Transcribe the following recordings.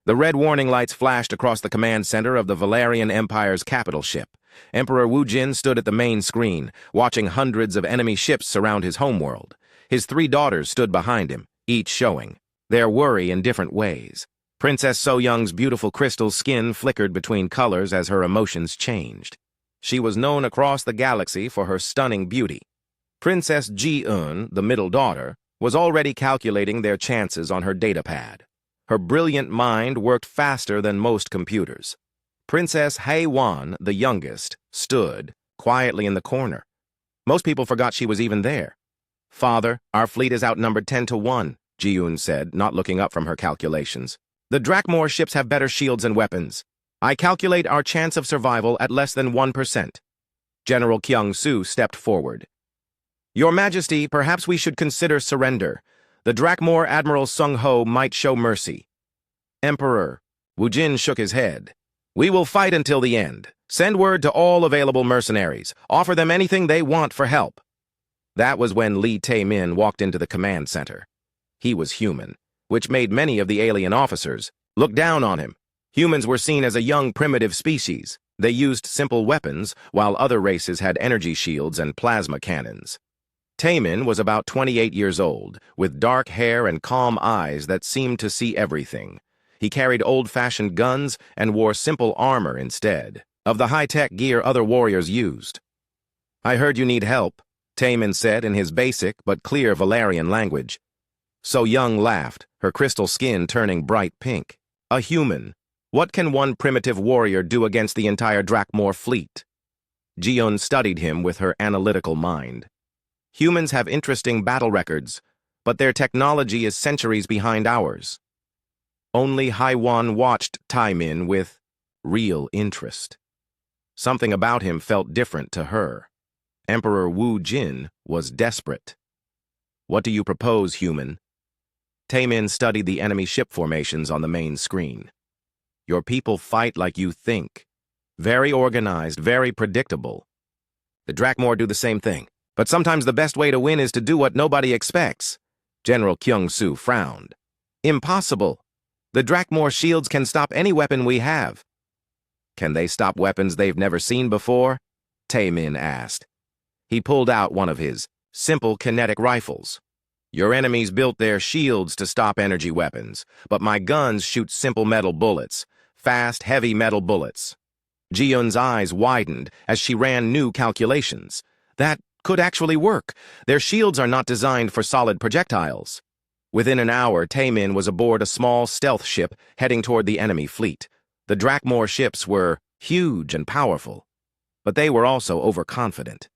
The red warning lights flashed across the command center of the Valerian Empire's capital ship. Emperor Wu Jin stood at the main screen, watching hundreds of enemy ships surround his homeworld. His 3 daughters stood behind him, each showing their worry in different ways. Princess So Young's beautiful crystal skin flickered between colors as her emotions changed. She was known across the galaxy for her stunning beauty. Princess Ji-eun, the middle daughter, was already calculating their chances on her datapad. Her brilliant mind worked faster than most computers. Princess Hae-won, the youngest, stood quietly in the corner. Most people forgot she was even there. "Father, our fleet is outnumbered 10-1, Ji-eun said, not looking up from her calculations. "The Drakmor ships have better shields and weapons. I calculate our chance of survival at less than 1%. General Kyung-soo stepped forward. "Your Majesty, perhaps we should consider surrender. The Drakmor Admiral Sung-ho might show mercy." "Emperor," Wu Jin shook his head. "We will fight until the end. Send word to all available mercenaries. Offer them anything they want for help." That was when Lee Tae-min walked into the command center. He was human, which made many of the alien officers look down on him. Humans were seen as a young primitive species. They used simple weapons, while other races had energy shields and plasma cannons. Tae-min was about 28 years old, with dark hair and calm eyes that seemed to see everything. He carried old-fashioned guns and wore simple armor instead of the high-tech gear other warriors used. "I heard you need help," Tae-min said in his basic but clear Valerian language. So Young laughed, her crystal skin turning bright pink. "A human. What can one primitive warrior do against the entire Drakmor fleet?" Ji-eun studied him with her analytical mind. "Humans have interesting battle records, but their technology is centuries behind ours." Only Hae-won watched Tae-min with real interest. Something about him felt different to her. Emperor Wu Jin was desperate. "What do you propose, human?" Tae-min studied the enemy ship formations on the main screen. "Your people fight like you think. Very organized, very predictable. The Drakmor do the same thing, but sometimes the best way to win is to do what nobody expects." General Kyung-soo frowned. "Impossible. The Drakmor shields can stop any weapon we have." "Can they stop weapons they've never seen before?" Tae-min asked. He pulled out one of his simple kinetic rifles. "Your enemies built their shields to stop energy weapons, but my guns shoot simple metal bullets, fast, heavy metal bullets." Ji-eun's eyes widened as she ran new calculations. That could actually work. Their shields are not designed for solid projectiles. Within an hour, Tae-min was aboard a small stealth ship heading toward the enemy fleet. The Drakmor ships were huge and powerful, but they were also overconfident.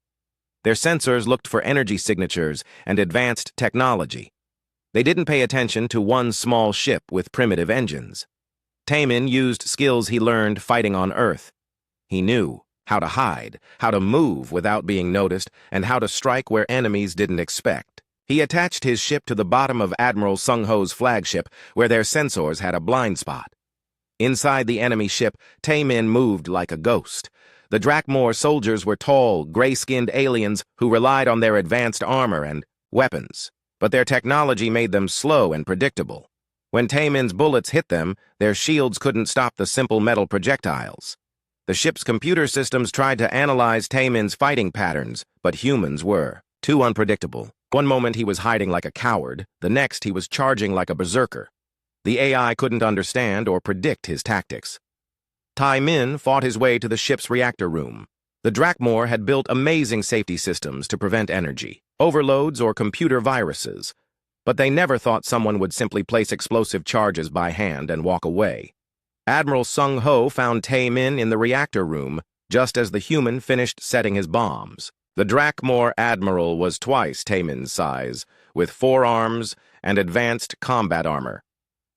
Their sensors looked for energy signatures and advanced technology. They didn't pay attention to one small ship with primitive engines. Tae-min used skills he learned fighting on Earth. He knew how to hide, how to move without being noticed, and how to strike where enemies didn't expect. He attached his ship to the bottom of Admiral Sung-ho's flagship, where their sensors had a blind spot. Inside the enemy ship, Tae-min moved like a ghost. The Drakmor soldiers were tall, gray-skinned aliens who relied on their advanced armor and weapons, but their technology made them slow and predictable. When Tae-min's bullets hit them, their shields couldn't stop the simple metal projectiles. The ship's computer systems tried to analyze Tae-min's fighting patterns, but humans were too unpredictable. One moment he was hiding like a coward, the next he was charging like a berserker. The AI couldn't understand or predict his tactics. Tae-min fought his way to the ship's reactor room. The Drakmor had built amazing safety systems to prevent energy overloads or computer viruses, but they never thought someone would simply place explosive charges by hand and walk away. Admiral Sung-ho found Tae-min in the reactor room just as the human finished setting his bombs. The Drakmor Admiral was twice Tae-min's size, with 4 arms and advanced combat armor.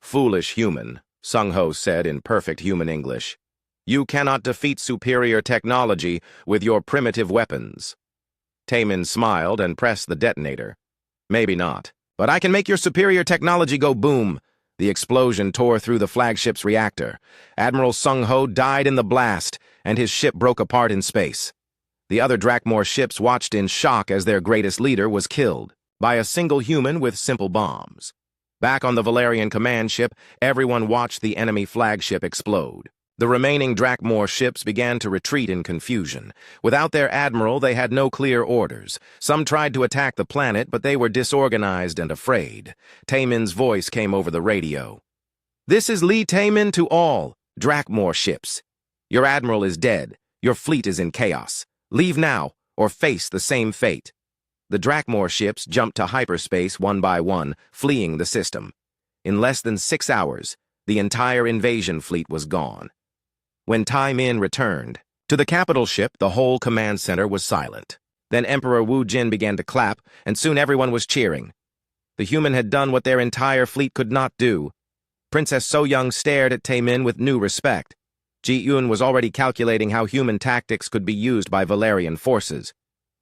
"Foolish human," Sung-ho said in perfect human English. "You cannot defeat superior technology with your primitive weapons." Tae-min smiled and pressed the detonator. "Maybe not, but I can make your superior technology go boom." The explosion tore through the flagship's reactor. Admiral Sung-ho died in the blast, and his ship broke apart in space. The other Drakmor ships watched in shock as their greatest leader was killed by a single human with simple bombs. Back on the Valerian command ship, everyone watched the enemy flagship explode. The remaining Drakmor ships began to retreat in confusion. Without their admiral, they had no clear orders. Some tried to attack the planet, but they were disorganized and afraid. Taemin's voice came over the radio. "This is Lee Taemin to all Drakmor ships. Your admiral is dead. Your fleet is in chaos. Leave now, or face the same fate." The Drakmor ships jumped to hyperspace one by one, fleeing the system. In less than 6 hours, the entire invasion fleet was gone. When Taemin returned to the capital ship, the whole command center was silent. Then Emperor Wu Jin began to clap, and soon everyone was cheering. The human had done what their entire fleet could not do. Princess So Young stared at Taemin with new respect. Ji-Eun was already calculating how human tactics could be used by Valerian forces.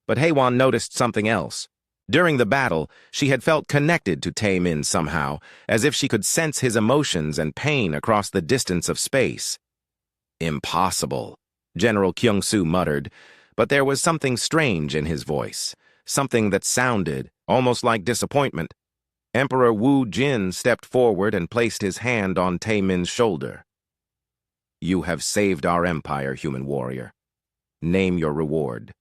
But Haewon noticed something else. During the battle, she had felt connected to Taemin somehow, as if she could sense his emotions and pain across the distance of space. "Impossible," General Kyung-soo muttered, but there was something strange in his voice, something that sounded almost like disappointment. Emperor Wu Jin stepped forward and placed his hand on Taemin's shoulder. "You have saved our empire, human warrior. Name your reward,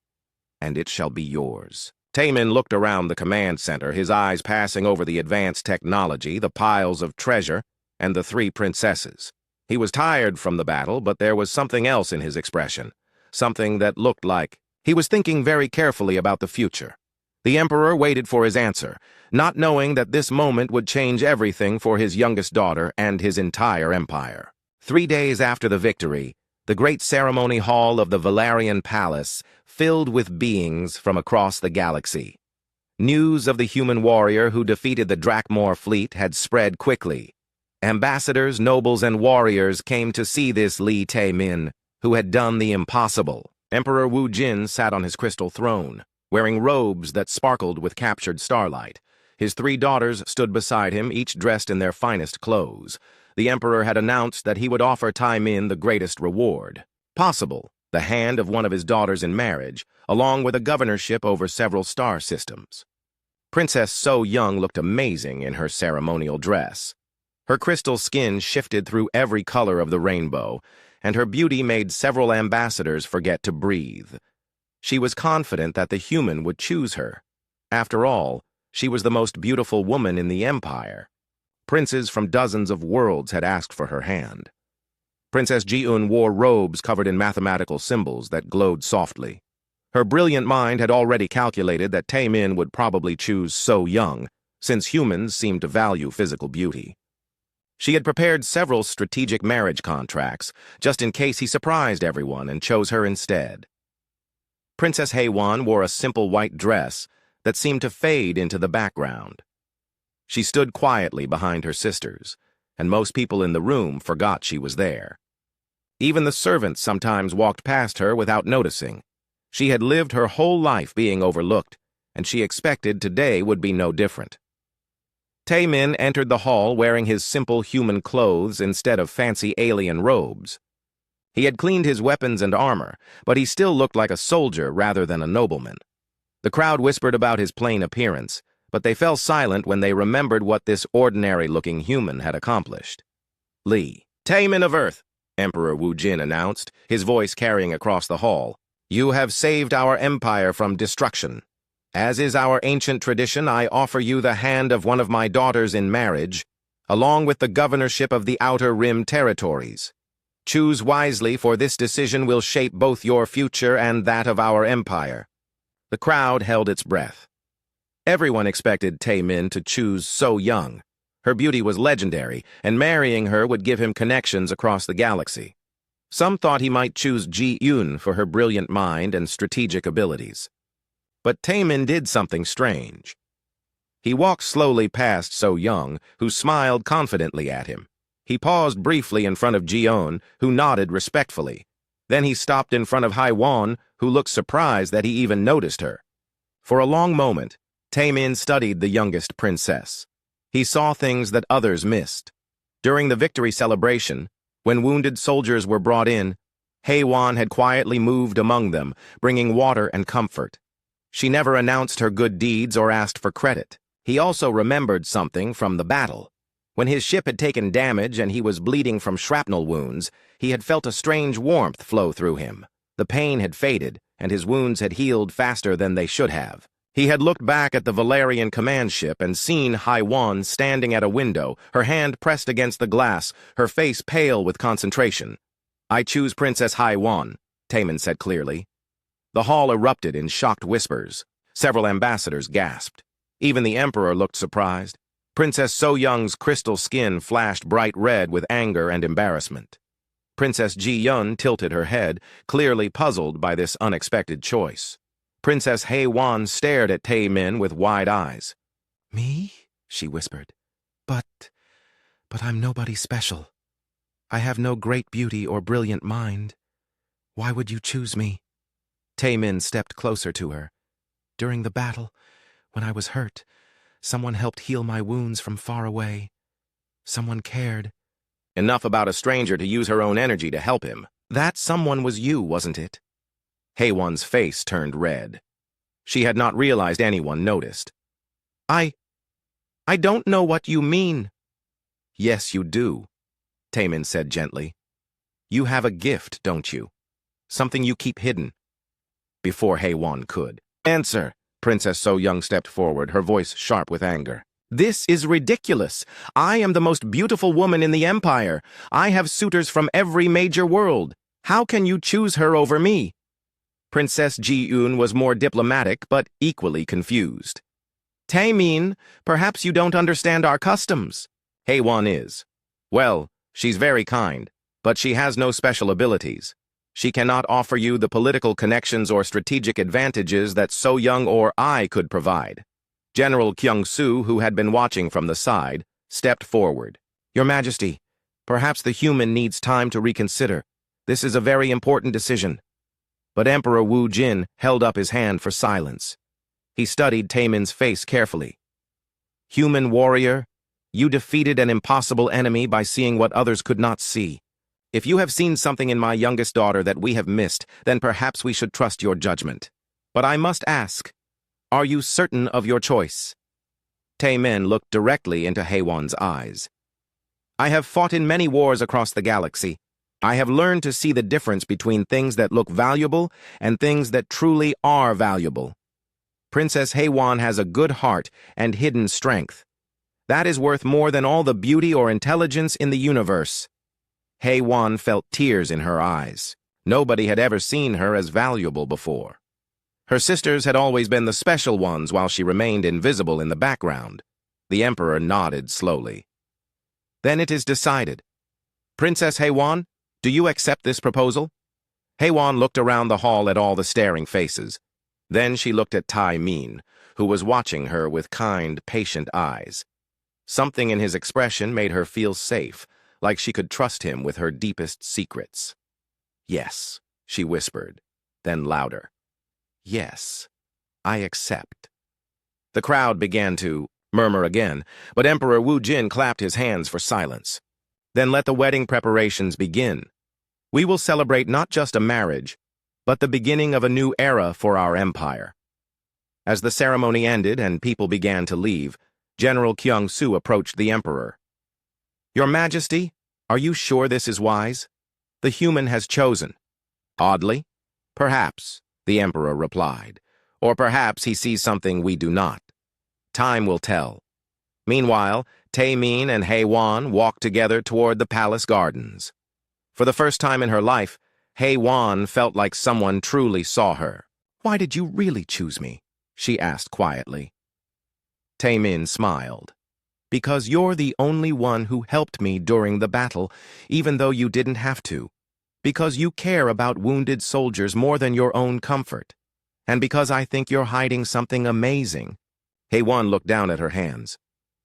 and it shall be yours." Taemin looked around the command center, his eyes passing over the advanced technology, the piles of treasure, and the 3 princesses. He was tired from the battle, but there was something else in his expression, something that looked like he was thinking very carefully about the future. The Emperor waited for his answer, not knowing that this moment would change everything for his youngest daughter and his entire empire. 3 days after the victory, the great ceremony hall of the Valerian Palace filled with beings from across the galaxy. News of the human warrior who defeated the Drakmor fleet had spread quickly. Ambassadors, nobles, and warriors came to see this Lee Taemin, who had done the impossible. Emperor Wu Jin sat on his crystal throne, wearing robes that sparkled with captured starlight. His 3 daughters stood beside him, each dressed in their finest clothes. The emperor had announced that he would offer Taemin the greatest reward possible, the hand of one of his daughters in marriage, along with a governorship over several star systems. Princess So Young looked amazing in her ceremonial dress. Her crystal skin shifted through every color of the rainbow, and her beauty made several ambassadors forget to breathe. She was confident that the human would choose her. After all, she was the most beautiful woman in the empire. Princes from dozens of worlds had asked for her hand. Princess Ji-Eun wore robes covered in mathematical symbols that glowed softly. Her brilliant mind had already calculated that Taemin would probably choose So Young, since humans seemed to value physical beauty. She had prepared several strategic marriage contracts, just in case he surprised everyone and chose her instead. Princess Haewon wore a simple white dress that seemed to fade into the background. She stood quietly behind her sisters, and most people in the room forgot she was there. Even the servants sometimes walked past her without noticing. She had lived her whole life being overlooked, and she expected today would be no different. Taemin entered the hall wearing his simple human clothes instead of fancy alien robes. He had cleaned his weapons and armor, but he still looked like a soldier rather than a nobleman. The crowd whispered about his plain appearance, but they fell silent when they remembered what this ordinary-looking human had accomplished. "Lee, Taemin of Earth," Emperor Wu Jin announced, his voice carrying across the hall. "You have saved our empire from destruction. As is our ancient tradition, I offer you the hand of one of my daughters in marriage, along with the governorship of the Outer Rim territories. Choose wisely, for this decision will shape both your future and that of our empire." The crowd held its breath. Everyone expected Taemin to choose So Young. Her beauty was legendary, and marrying her would give him connections across the galaxy. Some thought he might choose Ji-Eun for her brilliant mind and strategic abilities. But Taemin did something strange. He walked slowly past So Young, who smiled confidently at him. He paused briefly in front of Ji-Eun, who nodded respectfully. Then he stopped in front of Haewon, who looked surprised that he even noticed her. For a long moment, Taemin studied the youngest princess. He saw things that others missed. During the victory celebration, when wounded soldiers were brought in, Haewon had quietly moved among them, bringing water and comfort. She never announced her good deeds or asked for credit. He also remembered something from the battle. When his ship had taken damage and he was bleeding from shrapnel wounds, he had felt a strange warmth flow through him. The pain had faded, and his wounds had healed faster than they should have. He had looked back at the Valerian command ship and seen HFY standing at a window, her hand pressed against the glass, her face pale with concentration. "I choose Princess HFY," Taemin said clearly. The hall erupted in shocked whispers. Several ambassadors gasped. Even the Emperor looked surprised. Princess So-young's crystal skin flashed bright red with anger and embarrassment. Princess Ji-yun tilted her head, clearly puzzled by this unexpected choice. Princess HFY stared at Taemin with wide eyes. "Me?" she whispered. But I'm nobody special. I have no great beauty or brilliant mind. Why would you choose me?" Taemin stepped closer to her. "During the battle, when I was hurt, someone helped heal my wounds from far away. Someone cared." Enough about a stranger to use her own energy to help him. That someone was you, wasn't it? HFY's face turned red. She had not realized anyone noticed. I don't know what you mean." "Yes, you do," Taemin said gently. "You have a gift, don't you? Something you keep hidden." Before HFY could answer, Princess So-young stepped forward, her voice sharp with anger. "This is ridiculous. I am the most beautiful woman in the Empire. I have suitors from every major world. How can you choose her over me?" Princess Ji-yoon was more diplomatic, but equally confused. "Taemin, perhaps you don't understand our customs." HFY is. "Well, she's very kind, but she has no special abilities. She cannot offer you the political connections or strategic advantages that So-young or I could provide." General Kyung-soo, who had been watching from the side, stepped forward. "Your Majesty, perhaps the human needs time to reconsider. This is a very important decision." But Emperor Wu Jin held up his hand for silence. He studied Taemin's face carefully. "Human warrior, you defeated an impossible enemy by seeing what others could not see. If you have seen something in my youngest daughter that we have missed, then perhaps we should trust your judgment. But I must ask, are you certain of your choice?" Taemin looked directly into HFY's eyes. "I have fought in many wars across the galaxy. I have learned to see the difference between things that look valuable and things that truly are valuable. Princess HFY has a good heart and hidden strength. That is worth more than all the beauty or intelligence in the universe." HFY felt tears in her eyes. Nobody had ever seen her as valuable before. Her sisters had always been the special ones while she remained invisible in the background. The Emperor nodded slowly. "Then it is decided. Princess HFY, do you accept this proposal?" HFY looked around the hall at all the staring faces. Then she looked at Taemin, who was watching her with kind, patient eyes. Something in his expression made her feel safe, like she could trust him with her deepest secrets. "Yes," she whispered, then louder. "Yes, I accept." The crowd began to murmur again, but Emperor Wu Jin clapped his hands for silence. "Then let the wedding preparations begin. We will celebrate not just a marriage, but the beginning of a new era for our empire." As the ceremony ended and people began to leave, General Kyung-soo approached the Emperor. "Your Majesty, are you sure this is wise? The human has chosen." "Oddly? Perhaps," the Emperor replied. "Or perhaps he sees something we do not. Time will tell." Meanwhile, Taemin and HFY walked together toward the palace gardens. For the first time in her life, HFY felt like someone truly saw her. "Why did you really choose me?" she asked quietly. Taemin smiled. "Because you're the only one who helped me during the battle, even though you didn't have to. Because you care about wounded soldiers more than your own comfort. And because I think you're hiding something amazing." HFY looked down at her hands.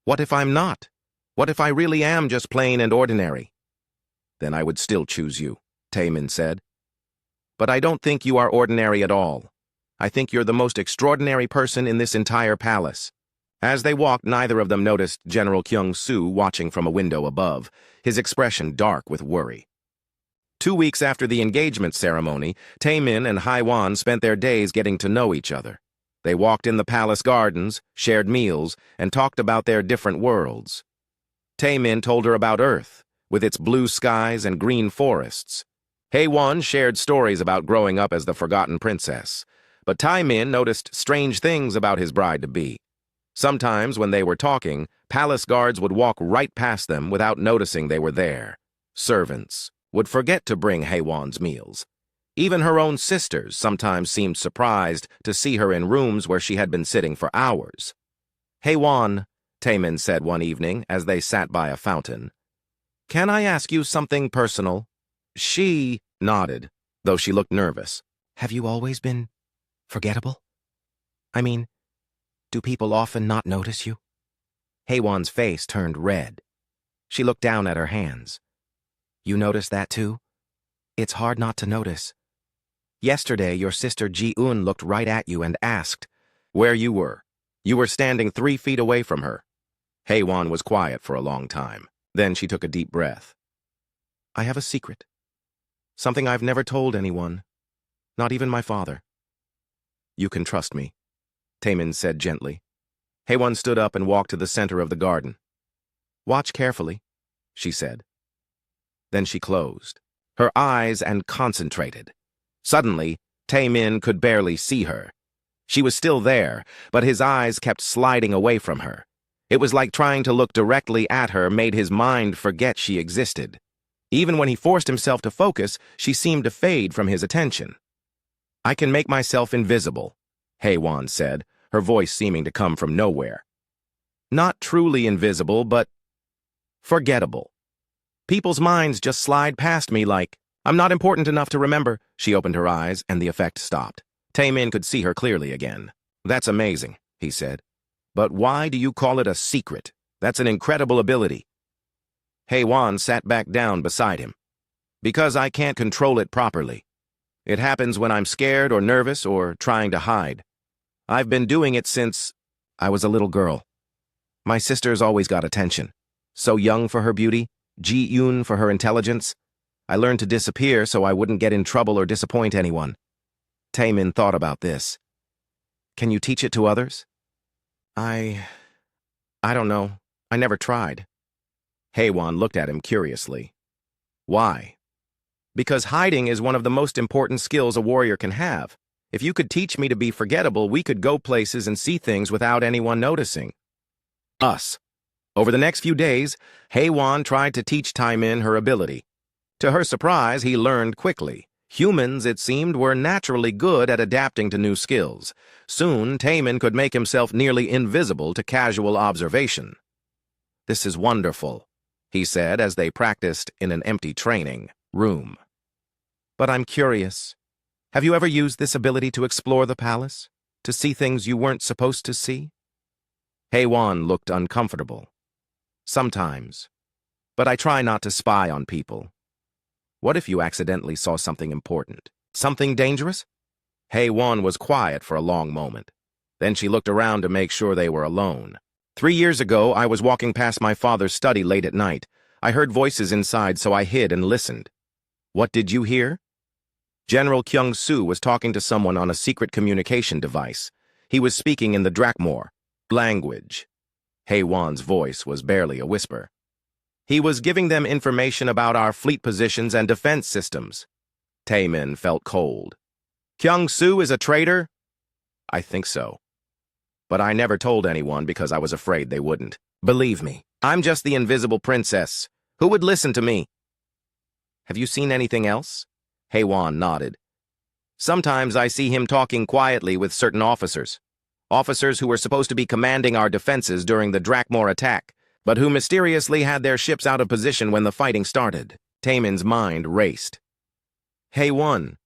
"What if I'm not? What if I really am just plain and ordinary?" "Then I would still choose you," Taemin said. "But I don't think you are ordinary at all. I think you're the most extraordinary person in this entire palace." As they walked, neither of them noticed General Kyung-soo watching from a window above, his expression dark with worry. 2 weeks after the engagement ceremony, Taemin and HFY spent their days getting to know each other. They walked in the palace gardens, shared meals, and talked about their different worlds. Taemin told her about Earth, with its blue skies and green forests. Haewon shared stories about growing up as the forgotten princess, but Taemin noticed strange things about his bride-to-be. Sometimes, when they were talking, palace guards would walk right past them without noticing they were there. Servants would forget to bring Haewon's meals. Even her own sisters sometimes seemed surprised to see her in rooms where she had been sitting for hours. "Haewon," Taemin said one evening as they sat by a fountain, "can I ask you something personal?" She nodded, though she looked nervous. "Have you always been forgettable? I mean, do people often not notice you?" Haewon's face turned red. She looked down at her hands. "You notice that too? It's hard not to notice. Yesterday, your sister Ji-eun looked right at you and asked where you were. You were standing 3 feet away from her." Haewon was quiet for a long time. Then she took a deep breath. "I have a secret. Something I've never told anyone, not even my father." "You can trust me," Taemin said gently. Haewon stood up and walked to the center of the garden. "Watch carefully," she said. Then she closed her eyes and concentrated. Suddenly, Taemin could barely see her. She was still there, but his eyes kept sliding away from her. It was like trying to look directly at her made his mind forget she existed. Even when he forced himself to focus, she seemed to fade from his attention. "I can make myself invisible," Haewon said, her voice seeming to come from nowhere. "Not truly invisible, but forgettable. People's minds just slide past me like, I'm not important enough to remember." She opened her eyes, and the effect stopped. Taemin could see her clearly again. "That's amazing," he said. "But why do you call it a secret? That's an incredible ability." Haewon sat back down beside him. "Because I can't control it properly. It happens when I'm scared or nervous or trying to hide. I've been doing it since I was a little girl. My sister's always got attention. So young for her beauty, Ji-eun for her intelligence. I learned to disappear so I wouldn't get in trouble or disappoint anyone." Taemin thought about this. "Can you teach it to others?" I don't know. I never tried." Haewon looked at him curiously. "Why?" "Because hiding is one of the most important skills a warrior can have. If you could teach me to be forgettable, we could go places and see things without anyone noticing." Us. Over the next few days, Haewon tried to teach Taemin her ability. To her surprise, he learned quickly. Humans, it seemed, were naturally good at adapting to new skills. Soon, Taemin could make himself nearly invisible to casual observation. "This is wonderful," he said as they practiced in an empty training room. "But I'm curious. Have you ever used this ability to explore the palace? To see things you weren't supposed to see?" Haewon looked uncomfortable. "Sometimes. But I try not to spy on people." "What if you accidentally saw something important? Something dangerous?" Haewon was quiet for a long moment. Then she looked around to make sure they were alone. 3 years ago, I was walking past my father's study late at night. I heard voices inside, so I hid and listened." "What did you hear?" "General Kyung-soo was talking to someone on a secret communication device. He was speaking in the Drakmor language." Haewon's voice was barely a whisper. "He was giving them information about our fleet positions and defense systems." Taemin felt cold. "Kyung-soo is a traitor?" "I think so. But I never told anyone because I was afraid they wouldn't. Believe me, I'm just the invisible princess. Who would listen to me?" "Have you seen anything else?" Haewon nodded. "Sometimes I see him talking quietly with certain officers. Officers who were supposed to be commanding our defenses during the Drakmor attack, but who mysteriously had their ships out of position when the fighting started." Taemin's mind raced. "Haewon,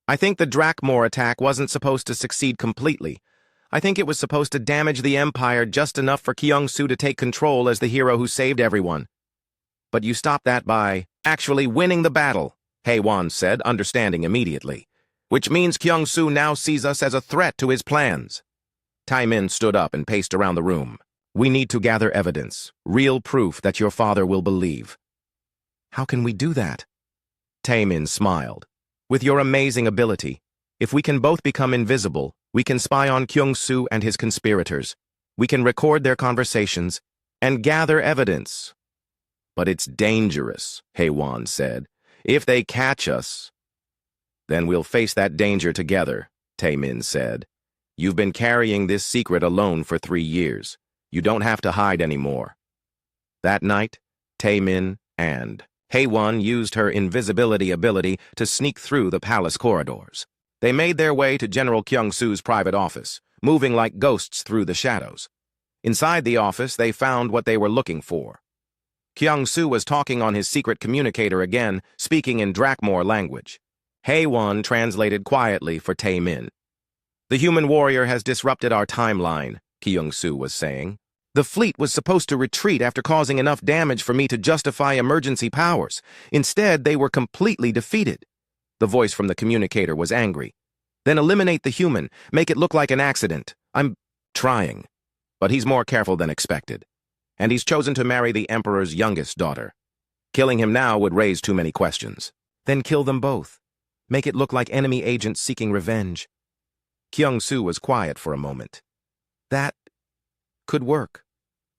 I think the Drakmor attack wasn't supposed to succeed completely. I think it was supposed to damage the Empire just enough for Kyung-soo to take control as the hero who saved everyone. But you stopped that by actually winning the battle," Haewon said, understanding immediately. "Which means Kyung-soo now sees us as a threat to his plans." Taemin stood up and paced around the room. "We need to gather evidence, real proof that your father will believe." "How can we do that?" Taemin smiled. "With your amazing ability, if we can both become invisible, We can spy on Kyung-soo and his conspirators. We can record their conversations and gather evidence. But it's dangerous, Hae-won said. If they catch us, then we'll face that danger together, Tae-min said. You've been carrying this secret alone for 3 years. You don't have to hide anymore. That night, Tae-min and Hae-won used her invisibility ability to sneak through the palace corridors. They made their way to General Kyung-soo's private office, moving like ghosts through the shadows. Inside the office, they found what they were looking for. Kyung-soo was talking on his secret communicator again, speaking in Drakmor language. Hae-won translated quietly for Tae-min. The human warrior has disrupted our timeline, Kyung-soo was saying. The fleet was supposed to retreat after causing enough damage for me to justify emergency powers. Instead, they were completely defeated. The voice from the communicator was angry. Then eliminate the human, make it look like an accident. I'm trying. But he's more careful than expected. And he's chosen to marry the Emperor's youngest daughter. Killing him now would raise too many questions. Then kill them both. Make it look like enemy agents seeking revenge. Kyung-soo was quiet for a moment. That could work.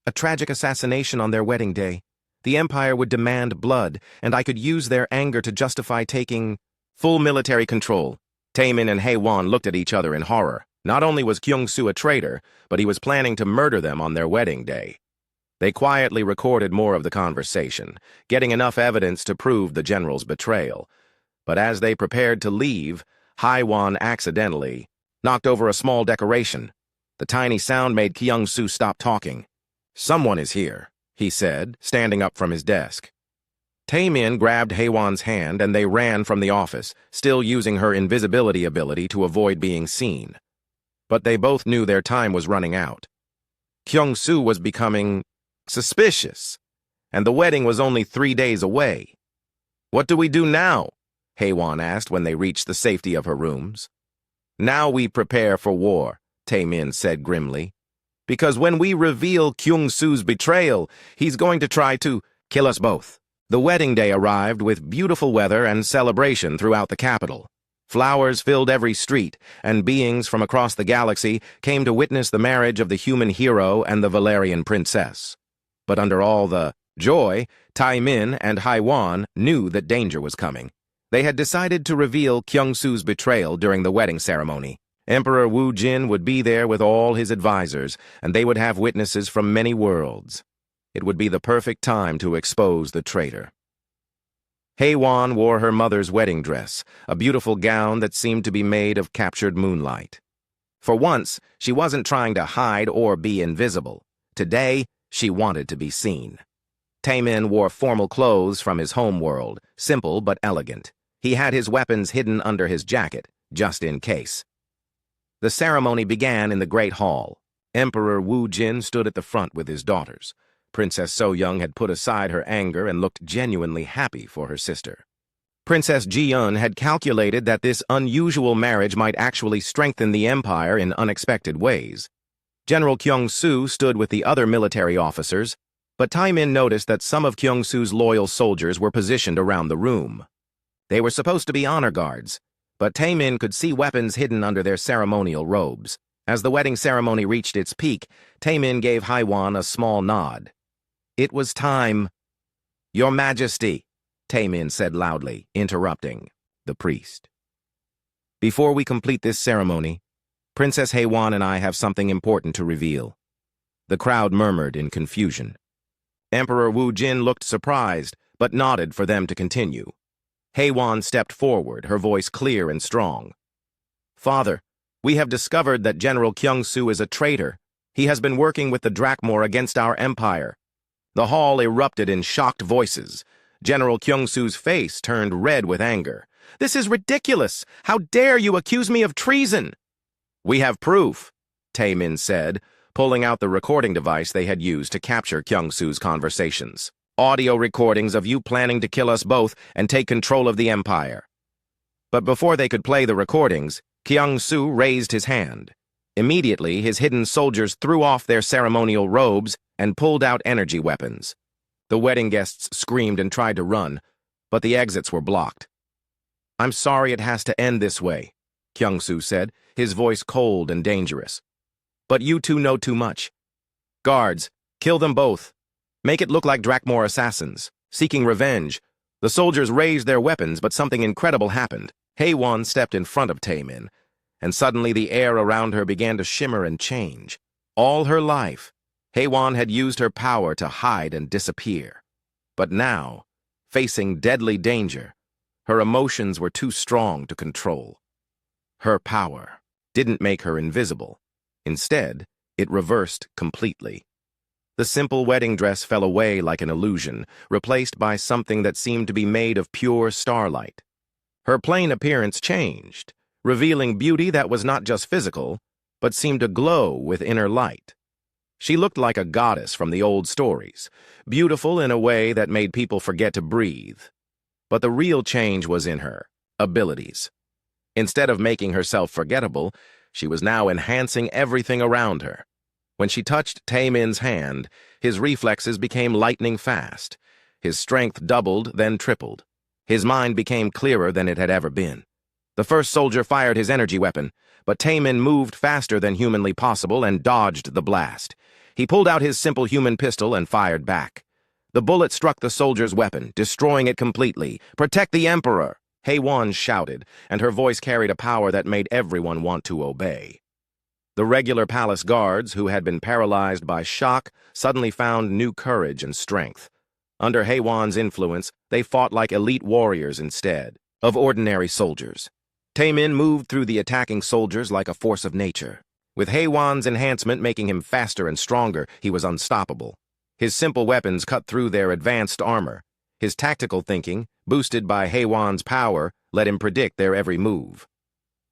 A tragic assassination on their wedding day. The Empire would demand blood, and I could use their anger to justify taking full military control. Tae-min and Hae-won looked at each other in horror. Not only was Kyung-soo a traitor, but he was planning to murder them on their wedding day. They quietly recorded more of the conversation, getting enough evidence to prove the general's betrayal. But as they prepared to leave, Hae-won accidentally knocked over a small decoration. The tiny sound made Kyung-soo stop talking. Someone is here, he said, standing up from his desk. Tae-min grabbed Hae-won's hand and they ran from the office, still using her invisibility ability to avoid being seen. But they both knew their time was running out. Kyung-soo was becoming suspicious, and the wedding was only 3 days away. What do we do now? Hae-won asked when they reached the safety of her rooms. Now we prepare for war, Tae-min said grimly. Because when we reveal Kyung-soo's betrayal, he's going to try to kill us both. The wedding day arrived with beautiful weather and celebration throughout the capital. Flowers filled every street, and beings from across the galaxy came to witness the marriage of the human hero and the Valerian princess. But under all the joy, Tae-min and Hae-won knew that danger was coming. They had decided to reveal Kyung-soo's betrayal during the wedding ceremony. Emperor Wu-jin would be there with all his advisors, and they would have witnesses from many worlds. It would be the perfect time to expose the traitor. Hae-won wore her mother's wedding dress, a beautiful gown that seemed to be made of captured moonlight. For once, she wasn't trying to hide or be invisible. Today, she wanted to be seen. Tae-min wore formal clothes from his home world, simple but elegant. He had his weapons hidden under his jacket, just in case. The ceremony began in the Great Hall. Emperor Wu-jin stood at the front with his daughters. Princess So-young had put aside her anger and looked genuinely happy for her sister. Princess Ji-eun had calculated that this unusual marriage might actually strengthen the empire in unexpected ways. General Kyung-soo stood with the other military officers, but Tae-min noticed that some of Kyung-soo's loyal soldiers were positioned around the room. They were supposed to be honor guards, but Tae-min could see weapons hidden under their ceremonial robes. As the wedding ceremony reached its peak, Tae-min gave Hae-won a small nod. It was time. Your Majesty, Tae-min said loudly, interrupting the priest. Before we complete this ceremony, Princess Hae-won and I have something important to reveal. The crowd murmured in confusion. Emperor Wu-jin looked surprised, but nodded for them to continue. Hae-won stepped forward, her voice clear and strong. Father, we have discovered that General Kyung-soo is a traitor. He has been working with the Drakmor against our empire. The hall erupted in shocked voices. General Kyung-soo's face turned red with anger. This is ridiculous! How dare you accuse me of treason? We have proof, Tae-min said, pulling out the recording device they had used to capture Kyung-soo's conversations. Audio recordings of you planning to kill us both and take control of the empire. But before they could play the recordings, Kyung-soo raised his hand. Immediately, his hidden soldiers threw off their ceremonial robes and pulled out energy weapons. The wedding guests screamed and tried to run, but the exits were blocked. I'm sorry it has to end this way, Kyung-soo said, his voice cold and dangerous. But you two know too much. Guards, kill them both. Make it look like Drakmor assassins, seeking revenge. The soldiers raised their weapons, but something incredible happened. Haewon stepped in front of Taemin, and suddenly the air around her began to shimmer and change. All her life, Haewon had used her power to hide and disappear. But now, facing deadly danger, her emotions were too strong to control. Her power didn't make her invisible. Instead, it reversed completely. The simple wedding dress fell away like an illusion, replaced by something that seemed to be made of pure starlight. Her plain appearance changed, revealing beauty that was not just physical, but seemed to glow with inner light. She looked like a goddess from the old stories, beautiful in a way that made people forget to breathe. But the real change was in her abilities. Instead of making herself forgettable, she was now enhancing everything around her. When she touched Taemin's hand, his reflexes became lightning fast. His strength doubled, then tripled. His mind became clearer than it had ever been. The first soldier fired his energy weapon, but Taemin moved faster than humanly possible and dodged the blast. He pulled out his simple human pistol and fired back. The bullet struck the soldier's weapon, destroying it completely. "Protect the Emperor!" Haewon shouted, and her voice carried a power that made everyone want to obey. The regular palace guards, who had been paralyzed by shock, suddenly found new courage and strength. Under Haewon's influence, they fought like elite warriors instead of ordinary soldiers. Taemin moved through the attacking soldiers like a force of nature. With Haewon's enhancement making him faster and stronger, he was unstoppable. His simple weapons cut through their advanced armor. His tactical thinking, boosted by Haewon's power, let him predict their every move.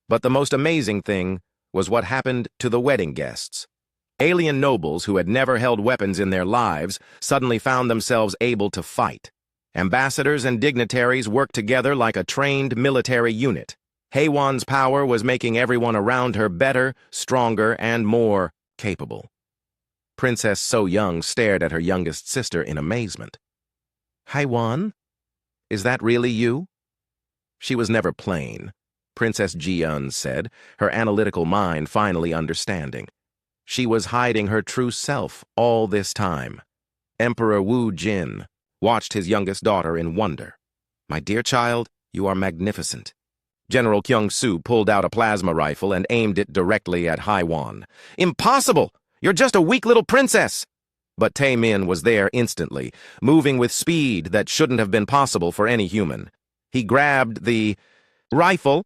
But the most amazing thing was what happened to the wedding guests. Alien nobles who had never held weapons in their lives suddenly found themselves able to fight. Ambassadors and dignitaries worked together like a trained military unit. Haewon's power was making everyone around her better, stronger, and more capable. Princess So Young stared at her youngest sister in amazement. "Haewon? Is that really you?" She was never plain, Princess Ji-eun said, her analytical mind finally understanding. She was hiding her true self all this time. Emperor Wu Jin watched his youngest daughter in wonder. "My dear child, you are magnificent." General Kyung-soo pulled out a plasma rifle and aimed it directly at Haewon. "Impossible! You're just a weak little princess!" But Taemin was there instantly, moving with speed that shouldn't have been possible for any human. He grabbed the rifle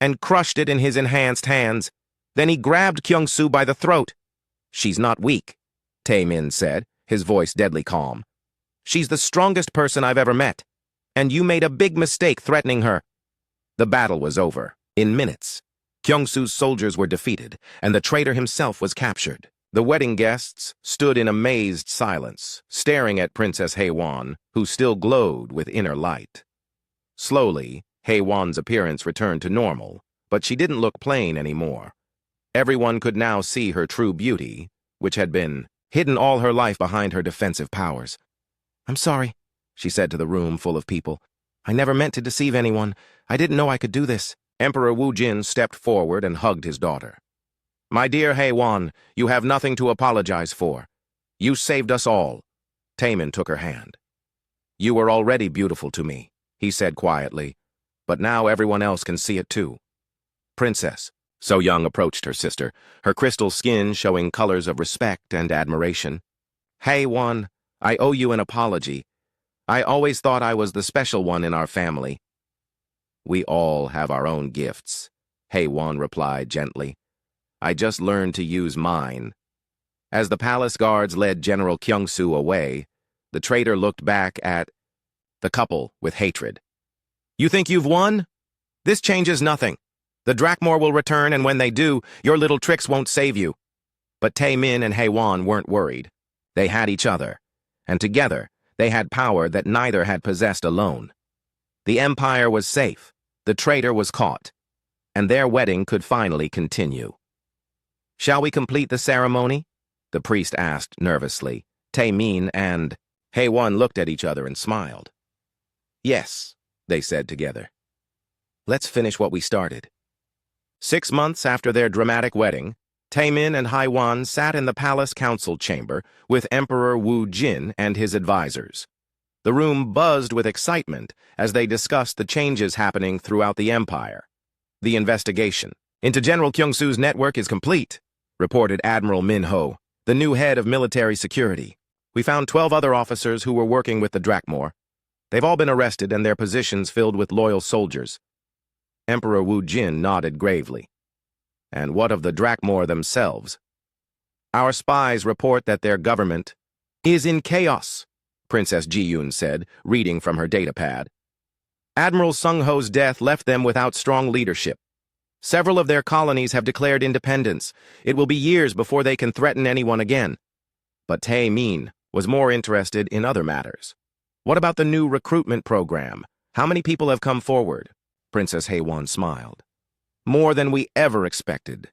and crushed it in his enhanced hands. Then he grabbed Kyung-soo by the throat. "She's not weak," Taemin said, his voice deadly calm. "She's the strongest person I've ever met, and you made a big mistake threatening her." The battle was over. In minutes, Kyung-soo's soldiers were defeated, and the traitor himself was captured. The wedding guests stood in amazed silence, staring at Princess Haewon, who still glowed with inner light. Slowly, Haewon's appearance returned to normal, but she didn't look plain anymore. Everyone could now see her true beauty, which had been hidden all her life behind her defensive powers. "I'm sorry," she said to the room full of people. "I never meant to deceive anyone. I didn't know I could do this." Emperor Wu Jin stepped forward and hugged his daughter. "My dear Haewon, you have nothing to apologize for. You saved us all." Taemin took her hand. "You were already beautiful to me," he said quietly, "but now everyone else can see it too." "Princess." So Young approached her sister, her crystal skin showing colors of respect and admiration. "Haewon, I owe you an apology. I always thought I was the special one in our family." "We all have our own gifts," Haewon replied gently. "I just learned to use mine." As the palace guards led General Kyung-soo away, the traitor looked back at the couple with hatred. "You think you've won? This changes nothing. The Drakmor will return, and when they do, your little tricks won't save you." But Taemin and Haewon weren't worried. They had each other, and together they had power that neither had possessed alone. The Empire was safe, the traitor was caught, and their wedding could finally continue. "Shall we complete the ceremony?" the priest asked nervously. Taemin and Haewon looked at each other and smiled. "Yes," they said together. "Let's finish what we started." 6 months after their dramatic wedding, Taemin and Haiwan sat in the palace council chamber with Emperor Wu Jin and his advisors. The room buzzed with excitement as they discussed the changes happening throughout the empire. The investigation into General Kyung-soo's network is complete, reported Admiral Min Ho, the new head of military security. We found 12 other officers who were working with the Drakmor. They've all been arrested and their positions filled with loyal soldiers. Emperor Wu Jin nodded gravely. And what of the Drakmor themselves? Our spies report that their government is in chaos, Princess Ji-yoon said, reading from her datapad. Admiral Sung-ho's death left them without strong leadership. Several of their colonies have declared independence. It will be years before they can threaten anyone again. But Tae-min was more interested in other matters. What about the new recruitment program? How many people have come forward? Princess Haewon smiled. More than we ever expected.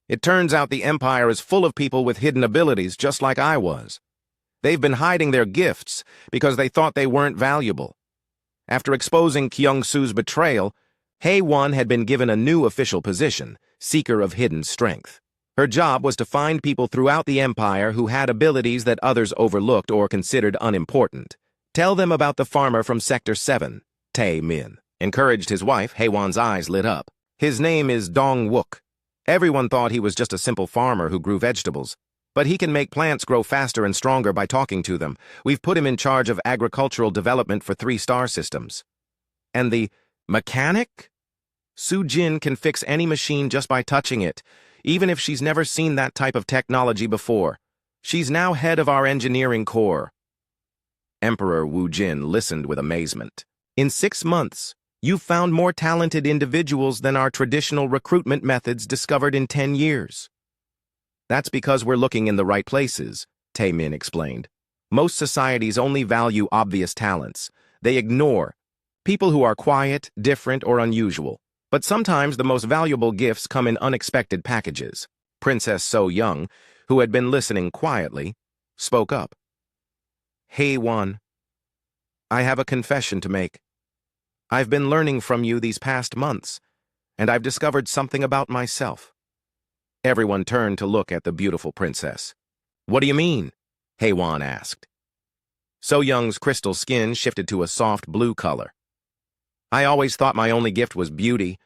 It turns out the Empire is full of people with hidden abilities just like I was. They've been hiding their gifts because they thought they weren't valuable. After exposing Kyung-soo's betrayal, Haewon had been given a new official position, Seeker of Hidden Strength. Her job was to find people throughout the Empire who had abilities that others overlooked or considered unimportant. Tell them about the farmer from Sector 7, Tae-min, encouraged his wife. Haewon's eyes lit up. His name is Dong-wook. Everyone thought he was just a simple farmer who grew vegetables. But he can make plants grow faster and stronger by talking to them. We've put him in charge of agricultural development for 3-star systems. And the mechanic? Soo-jin can fix any machine just by touching it, even if she's never seen that type of technology before. She's now head of our engineering corps. Emperor Wu Jin listened with amazement. In 6 months, you've found more talented individuals than our traditional recruitment methods discovered in 10 years. That's because we're looking in the right places, Tae-min explained. Most societies only value obvious talents. They ignore people who are quiet, different, or unusual. But sometimes the most valuable gifts come in unexpected packages. Princess So-young, who had been listening quietly, spoke up. Haewon, I have a confession to make. I've been learning from you these past months, and I've discovered something about myself. Everyone turned to look at the beautiful princess. What do you mean? Haewon asked. So-young's crystal skin shifted to a soft blue color. I always thought my only gift was beauty,